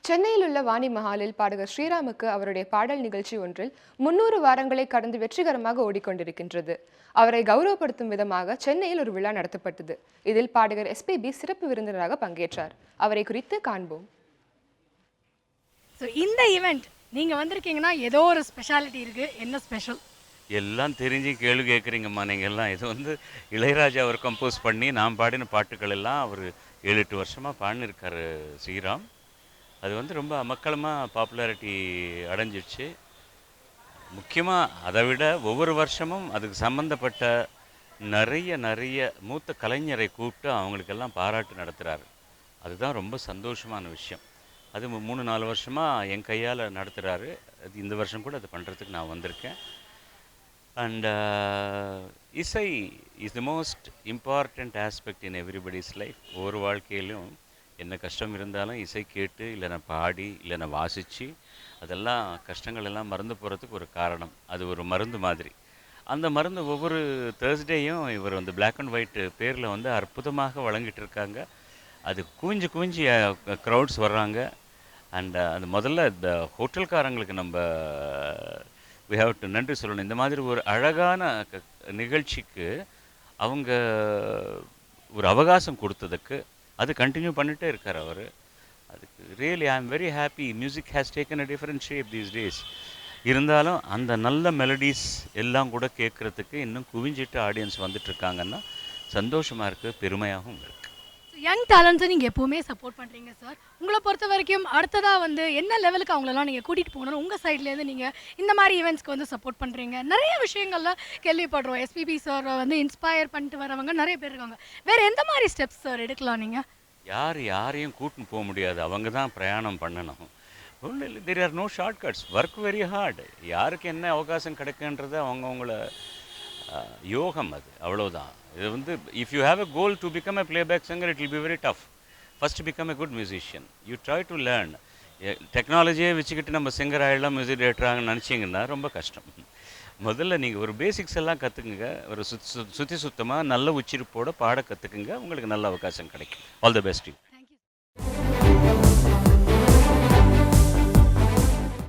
சென்னையில் உள்ள வாணி மஹாலில் பாடகர் ஸ்ரீராமுக்கு அவருடைய பாடல் நிகழ்ச்சி ஒன்றில் 300 வாரங்களை கடந்து வெற்றிகரமாக ஓடிக்கொண்டிருக்கின்றது. அவரை கௌரவப்படுத்தும் விதமாக சென்னையில் ஒரு விழா நடத்தப்பட்டது. இதில் பாடகர் எஸ்பிபி சிறப்பு விருந்தினராக பங்கேற்றார். அவரை குறித்து காண்போம். இந்த ஈவெண்ட் நீங்க வந்திருக்கீங்கன்னா ஏதோ ஒரு ஸ்பெஷாலிட்டி இருக்கு. என்ன ஸ்பெஷல்? எல்லாம் தெரிஞ்சு கேள்வி கேட்குறீங்கம்மா. நீங்கள் எல்லாம் இது இளையராஜா அவர் கம்போஸ் பண்ணி நான் பாடின பாட்டுகள் எல்லாம் அவர் 7-8 வருஷமாக பாடினிருக்காரு ஸ்ரீராம். அது ரொம்ப அமக்களமாக பாப்புலாரிட்டி அடைஞ்சிடுச்சு. முக்கியமாக அதை விட ஒவ்வொரு வருஷமும் அதுக்கு சம்மந்தப்பட்ட நிறைய மூத்த கலைஞரை கூப்பிட்டு அவங்களுக்கெல்லாம் பாராட்டு நடத்துகிறாரு. அதுதான் ரொம்ப சந்தோஷமான விஷயம். அது 3-4 வருஷமாக என் கையால் நடத்துகிறாரு. அது இந்த வருஷம் கூட அது பண்ணுறதுக்கு நான் வந்திருக்கேன். அண்ட் இசை is the most important aspect in everybody's life. ஒவ்வொரு வாழ்க்கையிலும் என்ன கஷ்டம் இருந்தாலும் இசை கேட்டு இல்லைன்னா பாடி இல்லைன்னா வாசித்து அதெல்லாம் கஷ்டங்கள் எல்லாம் மறந்து போகிறதுக்கு ஒரு காரணம். அது ஒரு மருந்து மாதிரி. அந்த மருந்து ஒவ்வொரு தேர்ஸ்டேயும் இவர் பிளாக் அண்ட் ஒயிட் பேரில் அற்புதமாக வழங்கிட்டு இருக்காங்க. அது குவிஞ்சு க்ரௌட்ஸ் வர்றாங்க. அண்ட் அது முதல்ல இந்த ஹோட்டல்காரங்களுக்கு நம்ம வி ஹாவ் டு நன்றி சொல்லணும். இந்த மாதிரி ஒரு அழகான நிகழ்ச்சிக்கு அவங்க ஒரு அவகாசம் கொடுத்ததுக்கு அது கண்டினியூ பண்ணிகிட்டே இருக்கார் அவர். அதுக்கு really I am very happy. Music has taken a different shape these days. இருந்தாலும் அந்த நல்ல மெலடிஸ் எல்லாம் கூட கேட்குறதுக்கு இன்னும் குவிஞ்சிட்டு ஆடியன்ஸ் வந்துட்டுருக்காங்கன்னா சந்தோஷமாக இருக்குது, பெருமையாகவும் இருக்குது. யங் டேலண்ட்ஸை நீங்கள் எப்போவுமே சப்போர்ட் பண்ணுறீங்க சார். உங்களை பொறுத்த வரைக்கும் அடுத்ததாக என்ன லெவலுக்கு அவங்களெல்லாம் நீங்கள் கூட்டிகிட்டு போகணும் உங்கள் சைட்லேருந்து நீங்கள் இந்த மாதிரி ஈவெண்ட்ஸ்க்கு சப்போர்ட் பண்ணுறீங்க? நிறைய விஷயங்கள்ல கேள்விப்படுறோம். எஸ்பிபி சார் இன்ஸ்பயர் பண்ணிட்டு வரவங்க நிறைய பேர் இருக்காங்க. வேறு எந்த மாதிரி ஸ்டெப்ஸ் சார் எடுக்கலாம்? நீங்கள் யாரையும் கூட்டின்னு போக முடியாது. அவங்க தான் பிரயாணம் பண்ணணும். There are no short cuts. Work very hard. யாருக்கு என்ன அவகாசம் கிடைக்குன்றது அவங்கவுங்கள யோகம். அது அவ்வளோதான். இது if you have a goal to become a playback singer it will be very tough. First become a good musician. You try to learn. டெக்னாலஜியை வச்சுக்கிட்டு நம்ம சிங்கர் ஆகிடலாம், மியூசிக் டேரக்டராகன்னு நினச்சிங்கன்னா ரொம்ப கஷ்டம். முதல்ல நீங்கள் ஒரு பேசிக்ஸ் எல்லாம் கற்றுக்குங்க. ஒரு சுத்தமாக நல்ல உச்சரிப்போடு பாட கற்றுக்குங்க. உங்களுக்கு நல்ல அவகாசம் கிடைக்கும். All the best you.